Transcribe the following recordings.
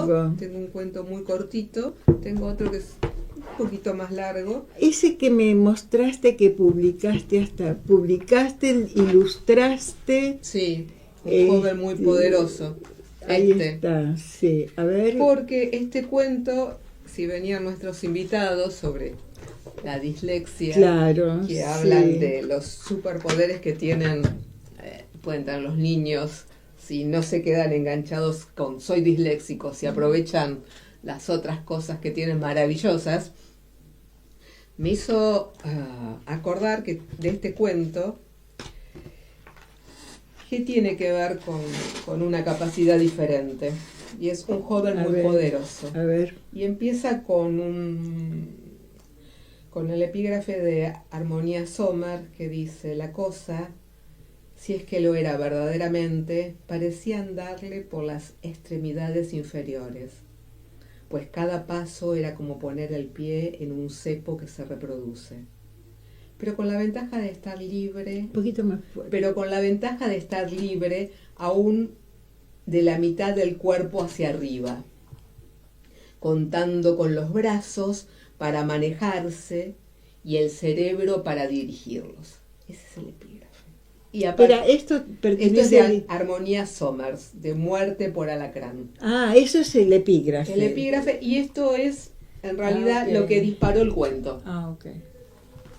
largo. Tengo un cuento muy cortito, tengo otro que es un poquito más largo. Ese que me mostraste que publicaste, ilustraste. Sí, un joven muy poderoso. Ahí está, sí. A ver. Porque este cuento, si venían nuestros invitados sobre la dislexia, claro, que hablan de los superpoderes que pueden tener los niños si no se quedan enganchados con soy disléxico, si aprovechan las otras cosas que tienen maravillosas, me hizo acordar que de este cuento que tiene que ver con una capacidad diferente. Y es un joven muy poderoso. A ver. Y empieza con el epígrafe de Harmonia Sommer que dice: la cosa, si es que lo era verdaderamente, parecía andarle por las extremidades inferiores, pues cada paso era como poner el pie en un cepo que se reproduce. Pero con la ventaja de estar libre, un poquito más fuerte. Pero con la ventaja de estar libre aún de la mitad del cuerpo hacia arriba, contando con los brazos para manejarse y el cerebro para dirigirlos. Ese es el epígrafe. Y aparte, pero esto pertenece es de Harmonia Sommers, de Muerte por Alacrán. Ah, eso es el epígrafe. El epígrafe, y esto es en realidad lo que disparó el cuento. Ok.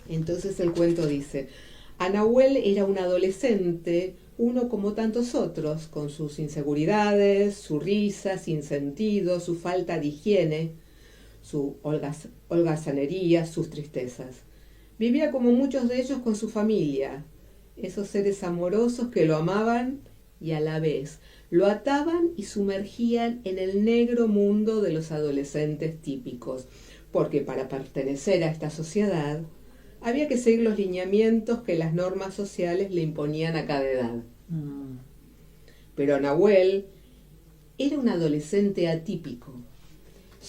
Entonces el cuento dice: a Nahuel era un adolescente, uno como tantos otros, con sus inseguridades, su risa sin sentido, su falta de higiene, su holgazanería, sus tristezas. Vivía como muchos de ellos con su familia, esos seres amorosos que lo amaban y a la vez lo ataban y sumergían en el negro mundo de los adolescentes típicos, porque para pertenecer a esta sociedad había que seguir los lineamientos que las normas sociales le imponían a cada edad. Pero Nahuel era un adolescente atípico.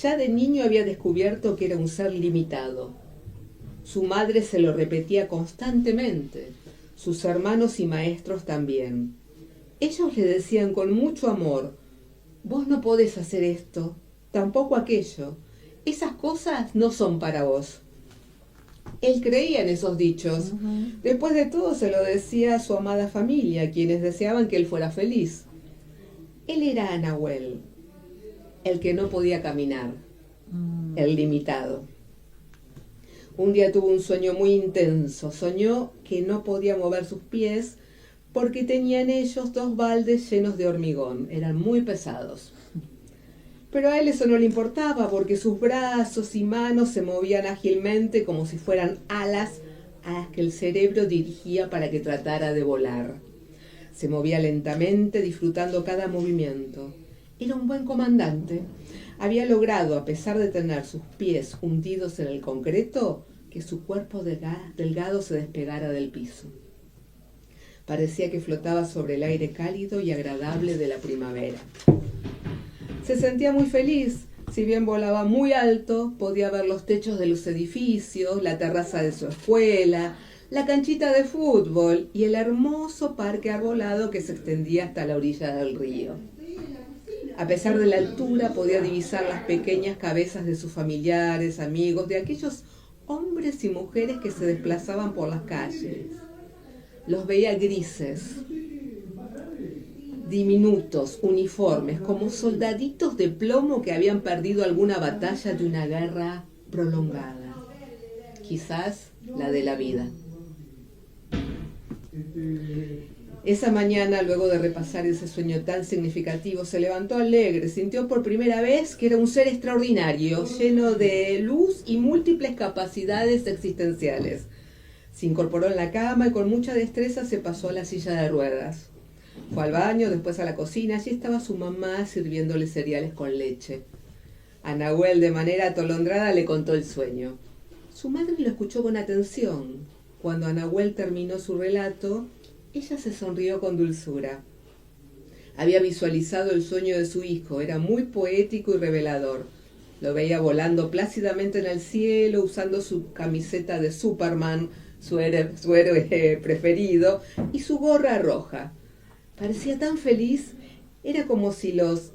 Ya de niño había descubierto que era un ser limitado. Su madre se lo repetía constantemente, sus hermanos y maestros también. Ellos le decían con mucho amor: vos no podés hacer esto, tampoco aquello. Esas cosas no son para vos. Él creía en esos dichos. Después de todo se lo decía a su amada familia, quienes deseaban que él fuera feliz. Él era Nahuel, el que no podía caminar, el limitado. Un día tuvo un sueño muy intenso. Soñó que no podía mover sus pies porque tenía en ellos 2 baldes llenos de hormigón. Eran muy pesados. Pero a él eso no le importaba, porque sus brazos y manos se movían ágilmente como si fueran alas a las que el cerebro dirigía para que tratara de volar. Se movía lentamente, disfrutando cada movimiento. Era un buen comandante. Había logrado, a pesar de tener sus pies hundidos en el concreto, que su cuerpo delgado se despegara del piso. Parecía que flotaba sobre el aire cálido y agradable de la primavera. Se sentía muy feliz. Si bien volaba muy alto, podía ver los techos de los edificios, la terraza de su escuela, la canchita de fútbol y el hermoso parque arbolado que se extendía hasta la orilla del río. A pesar de la altura, podía divisar las pequeñas cabezas de sus familiares, amigos, de aquellos hombres y mujeres que se desplazaban por las calles. Los veía grises, diminutos, uniformes, como soldaditos de plomo que habían perdido alguna batalla de una guerra prolongada, quizás la de la vida. Esa mañana, luego de repasar ese sueño tan significativo, se levantó alegre, sintió por primera vez que era un ser extraordinario, lleno de luz y múltiples capacidades existenciales. Se incorporó en la cama y con mucha destreza se pasó a la silla de ruedas. Fue al baño, después a la cocina. Allí estaba su mamá sirviéndole cereales con leche. A Nahuel, de manera atolondrada, le contó el sueño. Su madre lo escuchó con atención. Cuando a Nahuel terminó su relato, ella se sonrió con dulzura. Había visualizado el sueño de su hijo. Era muy poético y revelador. Lo veía volando plácidamente en el cielo, usando su camiseta de Superman, su héroe preferido, y su gorra roja. Parecía tan feliz. Era como si los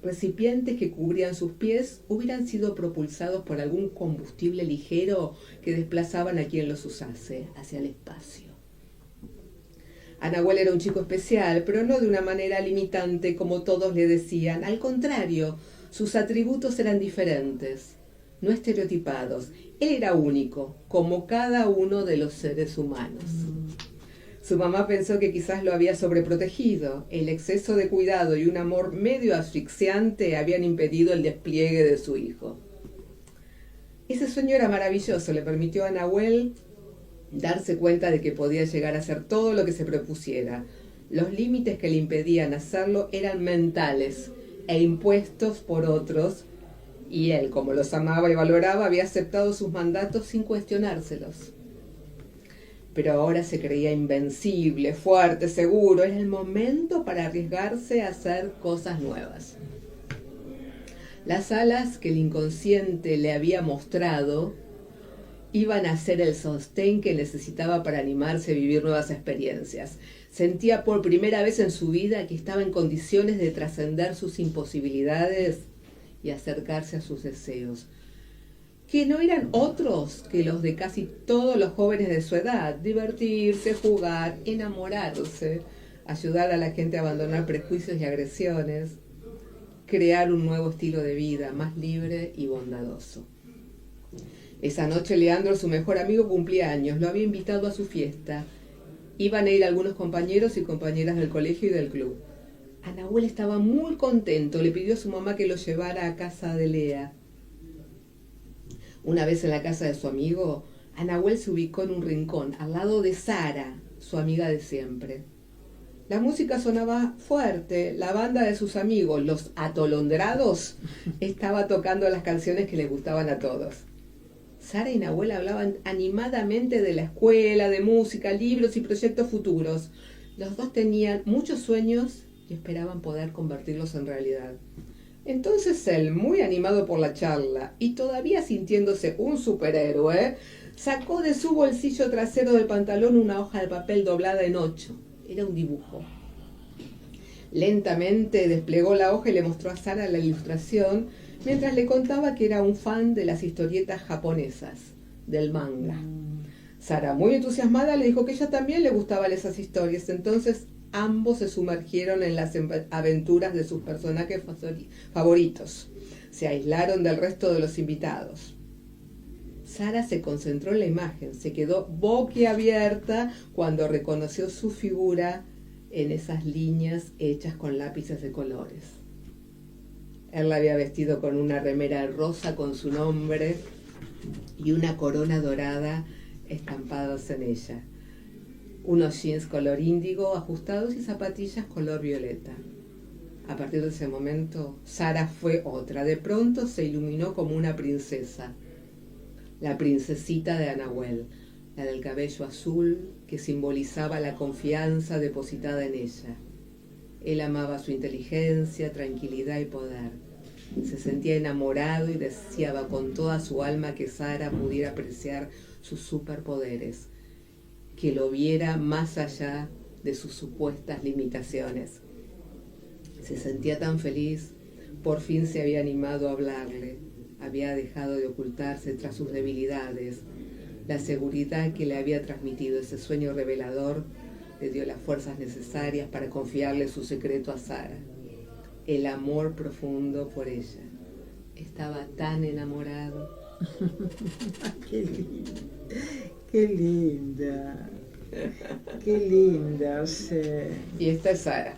recipientes que cubrían sus pies hubieran sido propulsados por algún combustible ligero que desplazaban a quien los usase hacia el espacio. Nahuel era un chico especial, pero no de una manera limitante como todos le decían. Al contrario, sus atributos eran diferentes, no estereotipados. Él era único, como cada uno de los seres humanos. Su mamá pensó que quizás lo había sobreprotegido. El exceso de cuidado y un amor medio asfixiante habían impedido el despliegue de su hijo. Ese sueño era maravilloso, le permitió a Nahuel darse cuenta de que podía llegar a hacer todo lo que se propusiera. Los límites que le impedían hacerlo eran mentales e impuestos por otros, y él, como los amaba y valoraba, había aceptado sus mandatos sin cuestionárselos. Pero ahora se creía invencible, fuerte, seguro. Era el momento para arriesgarse a hacer cosas nuevas. Las alas que el inconsciente le había mostrado iban a ser el sostén que necesitaba para animarse a vivir nuevas experiencias. Sentía por primera vez en su vida que estaba en condiciones de trascender sus imposibilidades y acercarse a sus deseos, que no eran otros que los de casi todos los jóvenes de su edad: divertirse, jugar, enamorarse, ayudar a la gente a abandonar prejuicios y agresiones, crear un nuevo estilo de vida más libre y bondadoso. Esa noche Leandro, su mejor amigo, cumplía años. Lo había invitado a su fiesta. Iban a ir algunos compañeros y compañeras del colegio y del club. Nahuel estaba muy contento. Le pidió a su mamá que lo llevara a casa de Lea. Una vez en la casa de su amigo, Nahuel se ubicó en un rincón, al lado de Sara, su amiga de siempre. La música sonaba fuerte. La banda de sus amigos, los Atolondrados, estaba tocando las canciones que les gustaban a todos. Sara y Nahuel hablaban animadamente de la escuela, de música, libros y proyectos futuros. Los dos tenían muchos sueños y esperaban poder convertirlos en realidad. Entonces él, muy animado por la charla y todavía sintiéndose un superhéroe, sacó de su bolsillo trasero del pantalón una hoja de papel doblada en 8. Era un dibujo. Lentamente desplegó la hoja y le mostró a Sara la ilustración, mientras le contaba que era un fan de las historietas japonesas, del manga. Sara, muy entusiasmada, le dijo que ella también le gustaban esas historias. Entonces ambos se sumergieron en las aventuras de sus personajes favoritos. Se aislaron del resto de los invitados. Sara se concentró en la imagen, se quedó boquiabierta cuando reconoció su figura en esas líneas hechas con lápices de colores. Él la había vestido con una remera rosa con su nombre y una corona dorada estampados en ella. Unos jeans color índigo ajustados y zapatillas color violeta. A partir de ese momento, Sara fue otra. De pronto se iluminó como una princesa. La princesita de Nahuel, la del cabello azul que simbolizaba la confianza depositada en ella. Él amaba su inteligencia, tranquilidad y poder. Se sentía enamorado y deseaba con toda su alma que Sara pudiera apreciar sus superpoderes, que lo viera más allá de sus supuestas limitaciones. Se sentía tan feliz, por fin se había animado a hablarle, había dejado de ocultarse tras sus debilidades. La seguridad que le había transmitido ese sueño revelador le dio las fuerzas necesarias para confiarle su secreto a Sara. El amor profundo por ella. Estaba tan enamorado. Qué linda, qué linda, qué linda, o sea. Y esta es Sara.